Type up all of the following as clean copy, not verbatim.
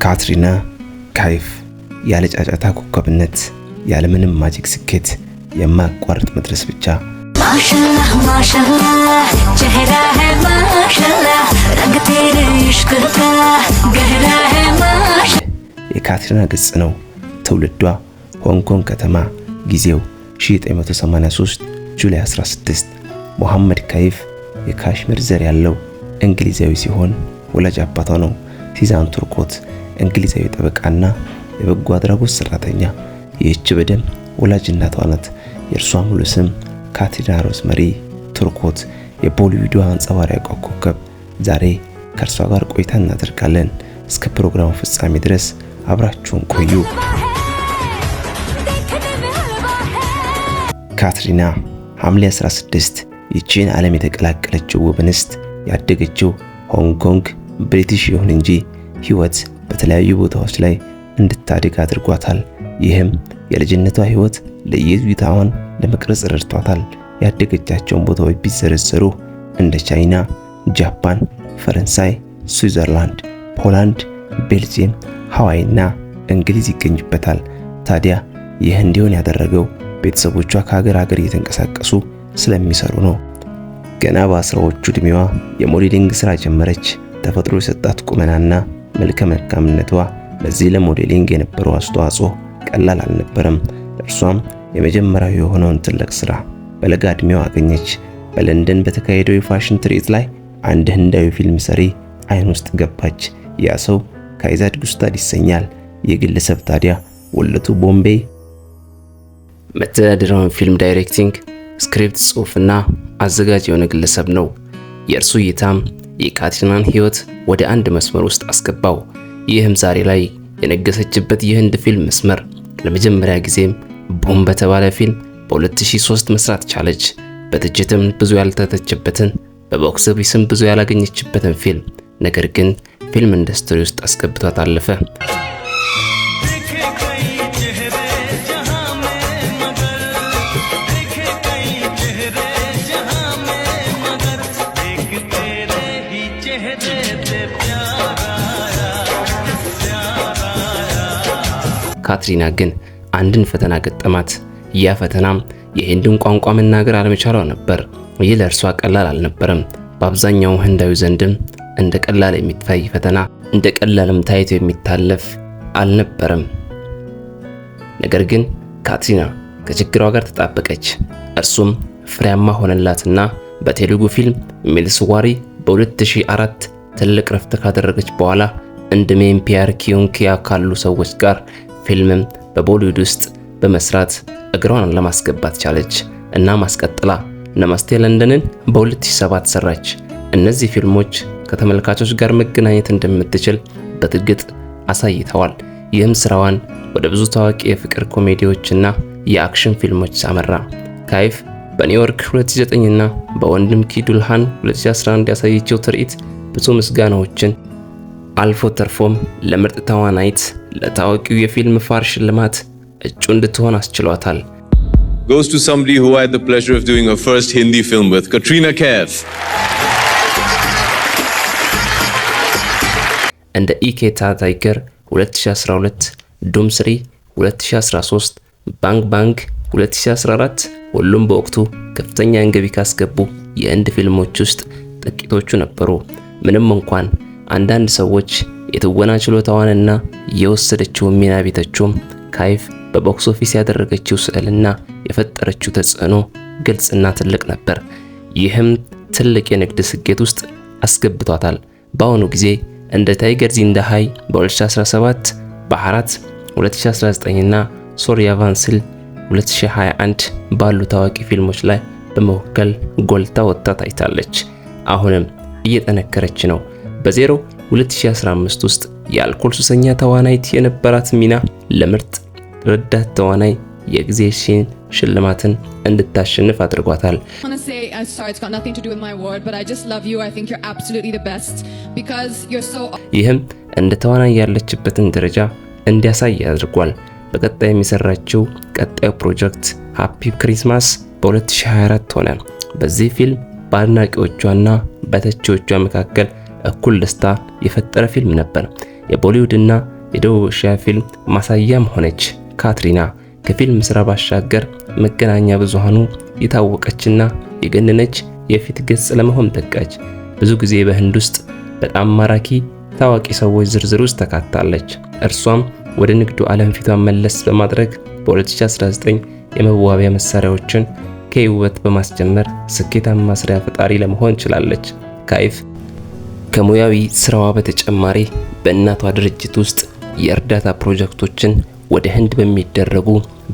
ካትሪና ካይፍ ያለ ጫጫታ ኮከብነት ያለ ምንም ማጂክ ስኬት የማያቋርጥ መድረስ ብቻ ማሻአላህ ማሻአላህ ቸህራ है ማሻአላህ ረንግ तेरे इश्क का गहरा है ማሻ የካትሪና ገጽ ነው። ትውልዷ ሆንግ ኮንግ ከተማ፣ ጊዜው 1983 ጁላይ 16። ሙሐመድ ካይፍ የካሽሚር ዘር ያለው እንግሊዛዊ ሲሆን ወላጅ አባቷ ነው ሲዛን ቱርኮት እንግሊዛዊ ጠበቃና የበጎ አድራጎት ሰራተኛ። ይህች በደም ወላጅ እናቷ ናት። የእርሷ ሙሉ ስም ካትሪና ሮዝመሪ ቱርኮት የቦሊውድ አንጸባራቂ ኮከብ። ዛሬ ከእርሷ ጋር ቆይታ እናደርጋለን። እስከ ፕሮግራሙ ፍጻሜ ድረስ አብራችሁን ቆዩ። ካትሪና ሐምሌ 16 ይቺን ዓለም የተቀላቀለችው ውብ እንስት ያደገችው ሆንግ ኮንግ ብሪቲሽ ይሁን እንጂ ህይወት በተለያዩ ቦታዎች ላይ እንድታድግ አድርጓታል። ይህም የልጅነቷ ህይወት ለየዩታዋን ለመቅረጽ ረድቷታል። ያደገቻቸውን ቦታዎች ቢዘረዘሩ እንደ ቻይና፣ ጃፓን፣ ፈረንሳይ፣ ስዊዘርላንድ፣ ፖላንድ፣ ቤልጂየም፣ ሃዋይና እንግሊዝ ይገኙበታል። ታዲያ ይህ እንዲሆን ያደረገው ቤተሰቦቿ ከሀገር ሀገር እየተንቀሳቀሱ ስለሚሰሩ ነው። ገና በአስራዎቹ እድሜዋ የሞዴሊንግ ስራ ጀመረች። ተፈጥሮ የሰጣት ቁመናና መልከ መልካምነቷ ለዚህ ለሞዴሊንግ የነበረው አስተዋጽኦ ቀላል አልነበረም። እርሷም የመጀመሪያው የሆነውን ትልቅ ስራ በለጋ እድሜዋ አገኘች። በለንደን በተካሄደው የፋሽን ትርኢት ላይ አንድ ህንዳዊ ፊልም ሰሪ አይን ውስጥ ገባች። ያ ሰው ካይዛድ ጉስታድ ይሰኛል። የግለሰብ ታዲያ ወለቱ ቦምቤይ መተዳደሪያውን ፊልም ዳይሬክቲንግ፣ ስክሪፕት ጽሑፍና አዘጋጅ የሆነ ግለሰብ ነው። የእርሱ እይታም የካትሪናን ህይወት ወደ አንድ መስመር ውስጥ አስገባው። ይህም ዛሬ ላይ የነገሰችበት የህንድ ፊልም መስመር ለመጀመሪያ ጊዜም ቦም በተባለ ፊልም በ2003 መስራት ቻለች። በትችትም ብዙ ያልተተቸበትን በቦክስ ኦፊስም ብዙ ያላገኘችበትን ፊልም ነገር ግን ፊልም ኢንዱስትሪ ውስጥ አስገብቷት አለፈ። ካትሪና ግን አንድን ፈተና ገጠማት። ያ ፈተናም የህንድን ቋንቋ መናገር አለመቻሏ ነበር። ይህ ለእርሷ ቀላል አልነበረም። በአብዛኛው ህንዳዊ ዘንድም እንደ ቀላል የሚታይ ፈተና፣ እንደ ቀላልም ታይቶ የሚታለፍ አልነበረም። ነገር ግን ካትሪና ከችግሯ ጋር ተጣበቀች። እርሱም ፍሬያማ ሆነላትና በቴሉጉ ፊልም ሚልስዋሪ በ2004 ትልቅ ረፍት ካደረገች በኋላ እንደ ሜምፒያር ኪዮንኪያ ካሉ ሰዎች ጋር ፊልምም በቦሊውድ ውስጥ በመስራት እግሯን ለማስገባት ቻለች እና ማስቀጥላ ነማስቴ ለንደንን በ2007 ሰራች። እነዚህ ፊልሞች ከተመልካቾች ጋር መገናኘት እንደምትችል በትግጥ አሳይተዋል። ይህም ስራዋን ወደ ብዙ ታዋቂ የፍቅር ኮሜዲዎችና የአክሽን ፊልሞች አመራ። ካይፍ በኒውዮርክ 2009 እና በወንድም ኪዱልሃን 2011 ያሳየችው ትርኢት ብዙ ምስጋናዎችን አልፎ ተርፎም ለምርጥ ተዋናይት ለታዋቂው የፊልም ፋር ሽልማት እጩ እንድትሆን አስችሏታል። Goes to somebody who I had the pleasure of doing her first Hindi film with, Katrina Kaif. እንደ ኢኬታ ታይገር 2012፣ ዱም ስሪ 2013፣ ባንግ ባንግ 2014 ሁሉም በወቅቱ ከፍተኛ ገቢ ካስገቡ የህንድ ፊልሞች ውስጥ ጥቂቶቹ ነበሩ። ምንም እንኳን አንዳንድ ሰዎች የትወና ችሎታዋንና የወሰደችውን ሚና ቢተቹም ካይፍ በቦክስ ኦፊስ ያደረገችው ስዕልና የፈጠረችው ተጽዕኖ ግልጽና ትልቅ ነበር። ይህም ትልቅ የንግድ ስኬት ውስጥ አስገብቷታል። በአሁኑ ጊዜ እንደ ታይገር ዚንዳ ሃይ በ2017፣ ባህራት 2019 እና ሶሪያ ቫንስል 2021 ባሉ ታዋቂ ፊልሞች ላይ በመወከል ጎልታ ወጥታ ታይታለች። አሁንም እየጠነከረች ነው። በዜሮ 2015 ውስጥ የአልኮል ሱሰኛ ተዋናይት የነበራት ሚና ለምርጥ ረዳት ተዋናይ የጊዜ ሽልማትን እንድታሸንፍ አድርጓታል። ይህም እንደ ተዋናይ ያለችበትን ደረጃ እንዲያሳይ አድርጓል። በቀጣይ የሚሰራችው ቀጣዩ ፕሮጀክት ሃፒ ክሪስማስ በ2024 ሆነ። በዚህ ፊልም በአድናቂዎቿና በተቺዎቿ መካከል እኩል ደስታ የፈጠረ ፊልም ነበር። የቦሊውድና የደቡብ ኤሽያ ፊልም ማሳያም ሆነች። ካትሪና ከፊልም ስራ ባሻገር መገናኛ ብዙሃኑ የታወቀችና የገነነች የፊት ገጽ ለመሆን በቃች። ብዙ ጊዜ በህንድ ውስጥ በጣም ማራኪ ታዋቂ ሰዎች ዝርዝር ውስጥ ተካታለች። እርሷም ወደ ንግዱ ዓለም ፊቷን መለስ በማድረግ በ2019 የመዋቢያ መሳሪያዎችን ከውበት በማስጀመር ስኬታማ ስራ ፈጣሪ ለመሆን ችላለች። ካይፍ ከሙያዊ ስራዋ በተጨማሪ በእናቷ ድርጅት ውስጥ የእርዳታ ፕሮጀክቶችን ወደ ህንድ በሚደረጉ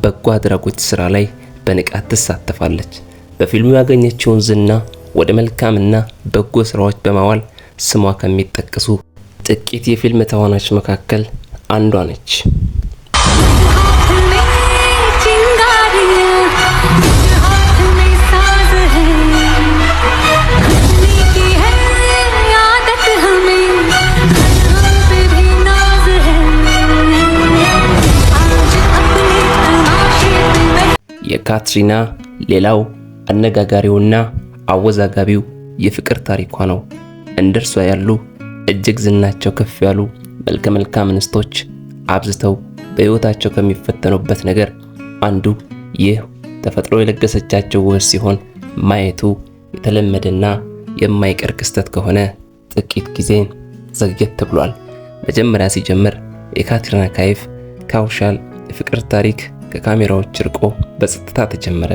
በጎ አድራጎት ስራ ላይ በንቃት ትሳተፋለች። በፊልሙ ያገኘችውን ዝና ወደ መልካምና በጎ ስራዎች በማዋል ስሟ ከሚጠቀሱ ጥቂት የፊልም ተዋናዮች መካከል አንዷ ነች። የካትሪና ሌላው አነጋጋሪውና አወዛጋቢው የፍቅር ታሪኳ ነው። እንደርሷ ያሉ እጅግ ዝናቸው ከፍ ያሉ መልከ መልካም እንስቶች አብዝተው በህይወታቸው ከሚፈተኑበት ነገር አንዱ ይህ ተፈጥሮ የለገሰቻቸው ውበት ሲሆን ማየቱ የተለመደና የማይቀር ክስተት ከሆነ ጥቂት ጊዜ ዘግየት ብሏል። መጀመሪያ ሲጀምር የካትሪና ካይፍ ካውሻል የፍቅር ታሪክ ከካሜራዎች ርቆ በጸጥታ ተጀመረ።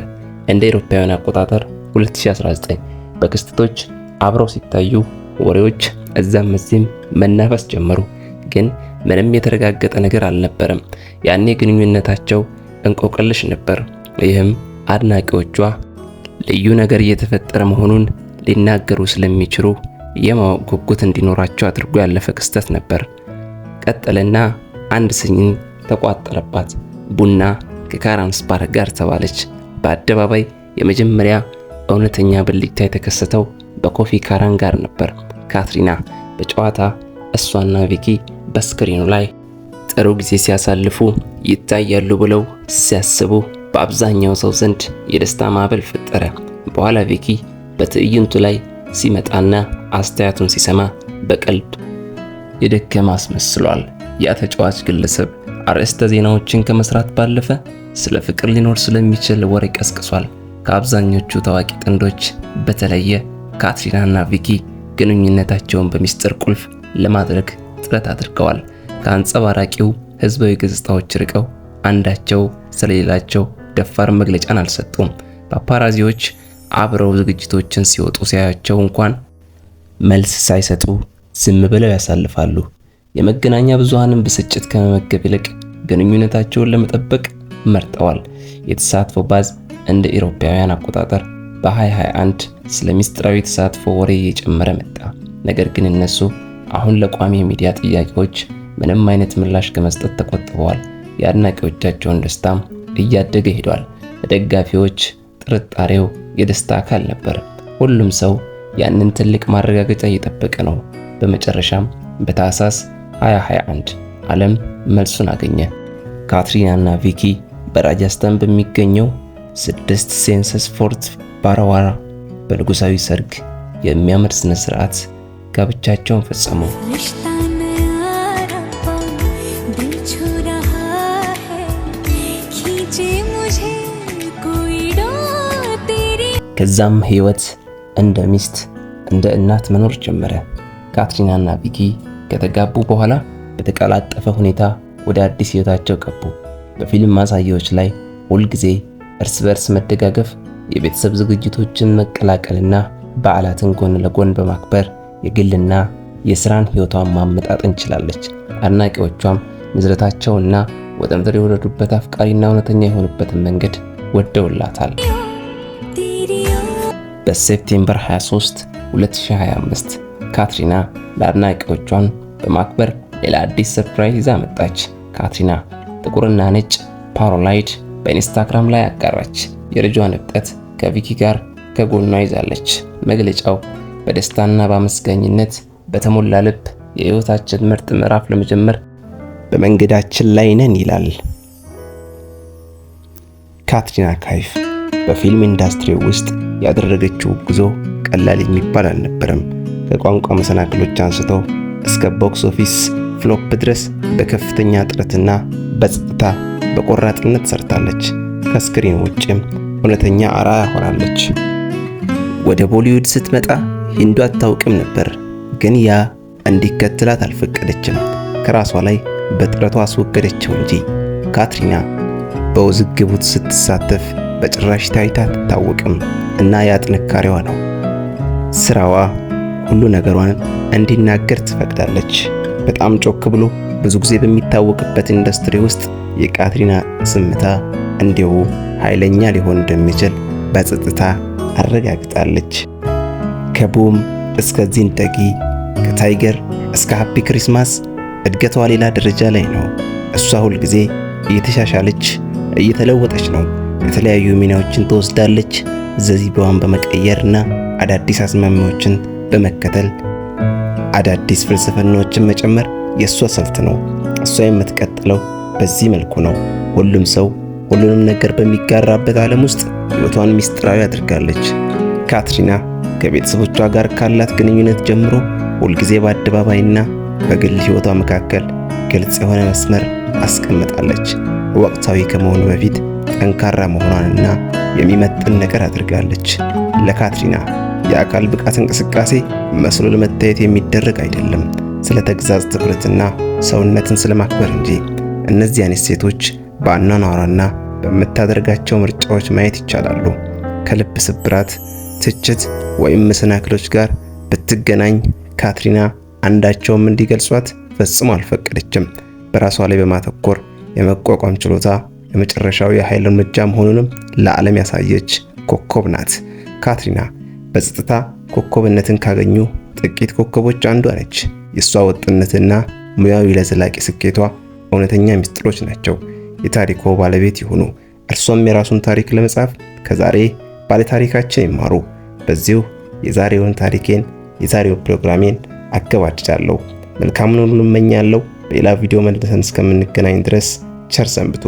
እንደ አውሮፓውያን አቆጣጠር 2019 በክስተቶች አብረው ሲታዩ ወሬዎች እዛም እዚህም መናፈስ ጀመሩ። ግን ምንም የተረጋገጠ ነገር አልነበረም። ያኔ ግንኙነታቸው እንቆቅልሽ ነበር። ይህም አድናቂዎቿ ልዩ ነገር እየተፈጠረ መሆኑን ሊናገሩ ስለሚችሉ የማወቅ ጉጉት እንዲኖራቸው አድርጎ ያለፈ ክስተት ነበር። ቀጠለና አንድ ስኒ ተቋጠረባት። ቡና ከካራን ስፓርክ ጋር ተባለች። በአደባባይ የመጀመሪያ እውነተኛ ብልጭታ የተከሰተው በኮፊ ካራን ጋር ነበር። ካትሪና በጨዋታ እሷና ቪኪ በስክሪኑ ላይ ጥሩ ጊዜ ሲያሳልፉ ይታያሉ ብለው ሲያስቡ በአብዛኛው ሰው ዘንድ የደስታ ማዕበል ፈጠረ። በኋላ ቪኪ በትዕይንቱ ላይ ሲመጣና አስተያየቱን ሲሰማ በቀልድ የደከመ አስመስሏል። ያ ተጫዋች ግለሰብ አርዕስተ ዜናዎችን ከመስራት ባለፈ ስለ ፍቅር ሊኖር ስለሚችል ወሬ ቀስቅሷል። ከአብዛኞቹ ታዋቂ ጥንዶች በተለየ ካትሪናና ቪኪ ግንኙነታቸውን በሚስጥር ቁልፍ ለማድረግ ጥረት አድርገዋል። ከአንጸባራቂው ህዝባዊ ገጽታዎች ርቀው አንዳቸው ስለሌላቸው ደፋር መግለጫን አልሰጡም። ፓፓራዚዎች አብረው ዝግጅቶችን ሲወጡ ሲያያቸው እንኳን መልስ ሳይሰጡ ዝም ብለው ያሳልፋሉ። የመገናኛ ብዙሃንን ብስጭት ከመመገብ ይልቅ ግንኙነታቸውን ለመጠበቅ መርጠዋል። የተሳትፎ ባዝ እንደ አውሮፓውያን አቆጣጠር በ2021 ስለ ሚስጥራዊ ተሳትፎ ወሬ እየጨመረ መጣ። ነገር ግን እነሱ አሁን ለቋሚ የሚዲያ ጥያቄዎች ምንም አይነት ምላሽ ከመስጠት ተቆጥበዋል። የአድናቂዎቻቸውን ደስታም እያደገ ሄዷል። ለደጋፊዎች ጥርጣሬው የደስታ አካል ነበር። ሁሉም ሰው ያንን ትልቅ ማረጋገጫ እየጠበቀ ነው። በመጨረሻም በታህሳስ 2021 ዓለም መልሱን አገኘ። ካትሪናና ቪኪ በራጃስታን በሚገኘው 6 ሴንሰስ ፎርት ባራዋራ በንጉሳዊ ሰርግ የሚያምር ስነ ስርዓት ጋብቻቸውን ፈጸሙ። ከዛም ህይወት እንደ ሚስት እንደ እናት መኖር ጀመረ። ካትሪናና ቪኪ ከተጋቡ በኋላ በተቀላጠፈ ሁኔታ ወደ አዲስ ህይወታቸው ገቡ። በፊልም ማሳያዎች ላይ ሁልጊዜ እርስ በርስ መደጋገፍ፣ የቤተሰብ ዝግጅቶችን መቀላቀልና በዓላትን ጎን ለጎን በማክበር የግልና የስራን ህይወቷን ማመጣጠን ችላለች። አድናቂዎቿም ንዝረታቸውና ወደ ምድር የወረዱበት አፍቃሪና እውነተኛ የሆኑበትን መንገድ ወደውላታል። በሴፕቴምበር 23 2025 ካትሪና ለአድናቂዎቿን በማክበር ሌላ አዲስ ሰርፕራይዝ ይዛ መጣች። ካትሪና ጥቁርና ነጭ ፓሮላይድ በኢንስታግራም ላይ አጋራች። የልጇን እብጠት ከቪኪ ጋር ከጎኗ ይዛለች። መግለጫው በደስታና በአመስጋኝነት በተሞላ ልብ የህይወታችን ምርጥ ምዕራፍ ለመጀመር በመንገዳችን ላይ ነን ይላል። ካትሪና ካይፍ በፊልም ኢንዱስትሪ ውስጥ ያደረገችው ጉዞ ቀላል የሚባል አልነበረም። ከቋንቋ መሰናክሎች አንስቶ እስከ ቦክስ ኦፊስ ፍሎፕ ድረስ በከፍተኛ ጥረትና በጸጥታ በቆራጥነት ሰርታለች። ከስክሪን ውጭም እውነተኛ አርአያ ሆናለች። ወደ ቦሊውድ ስትመጣ ሂንዱ አታውቅም ነበር፣ ግን ያ እንዲከተላት አልፈቀደችም። ከራሷ ላይ በጥረቷ አስወገደችው እንጂ። ካትሪና በውዝግቡ ስትሳተፍ በጭራሽ ታይታ አትታወቅም እና ያ ጥንካሬዋ ነው። ስራዋ ሁሉ ነገሯን እንዲናገር ትፈቅዳለች። በጣም ጮክ ብሎ ብዙ ጊዜ በሚታወቅበት ኢንዱስትሪ ውስጥ የካትሪና ዝምታ እንዲሁ ኃይለኛ ሊሆን እንደሚችል በጸጥታ አረጋግጣለች። ከቡም እስከ ዚንደጊ፣ ከታይገር እስከ ሃፒ ክሪስማስ እድገቷ ሌላ ደረጃ ላይ ነው። እሷ ሁል ጊዜ እየተሻሻለች እየተለወጠች ነው። የተለያዩ ሚናዎችን ትወስዳለች። ዘይቤዋን በመቀየርና አዳዲስ አዝማሚያዎችን በመከተል አዳዲስ ፍልስፍናዎችን መጨመር የእሷ ስልት ነው። እሷ የምትቀጥለው በዚህ መልኩ ነው። ሁሉም ሰው ሁሉንም ነገር በሚጋራበት ዓለም ውስጥ ሕይወቷን ሚስጥራዊ አድርጋለች። ካትሪና ከቤተሰቦቿ ጋር ካላት ግንኙነት ጀምሮ ሁልጊዜ በአደባባይና በግል ሕይወቷ መካከል ግልጽ የሆነ መስመር አስቀምጣለች። ወቅታዊ ከመሆኑ በፊት ጠንካራ መሆኗንና የሚመጥን ነገር አድርጋለች። ለካትሪና የአካል ብቃት እንቅስቃሴ መስሎ ለመታየት የሚደረግ አይደለም፣ ስለ ተግዛዝ ትኩረትና ሰውነትን ስለማክበር እንጂ። እነዚህ አይነት ሴቶች በአኗኗሯና በምታደርጋቸው ምርጫዎች ማየት ይቻላሉ። ከልብ ስብራት፣ ትችት ወይም መሰናክሎች ጋር ብትገናኝ ካትሪና አንዳቸውም እንዲገልጿት ፈጽሞ አልፈቀደችም። በራሷ ላይ በማተኮር የመቋቋም ችሎታ የመጨረሻው የኃይል እርምጃ መሆኑንም ለዓለም ያሳየች ኮከብ ናት። ካትሪና በጸጥታ ኮከብነትን ካገኙ ጥቂት ኮከቦች አንዷ ነች። የሷ ወጥነትና ሙያዊ ለዘላቂ ስኬቷ እውነተኛ ምስጢሮች ናቸው። የታሪኮ ባለቤት ይሁኑ። እርሷም የራሱን ታሪክ ለመጻፍ ከዛሬ ባለታሪካችን ይማሩ። በዚሁ የዛሬው ፕሮግራሜን አገባድዳለሁ። መልካሙን ሁሉ እመኛለሁ። በሌላ ቪዲዮ መልሰን እስከምንገናኝ ድረስ ቸር ሰንብቱ።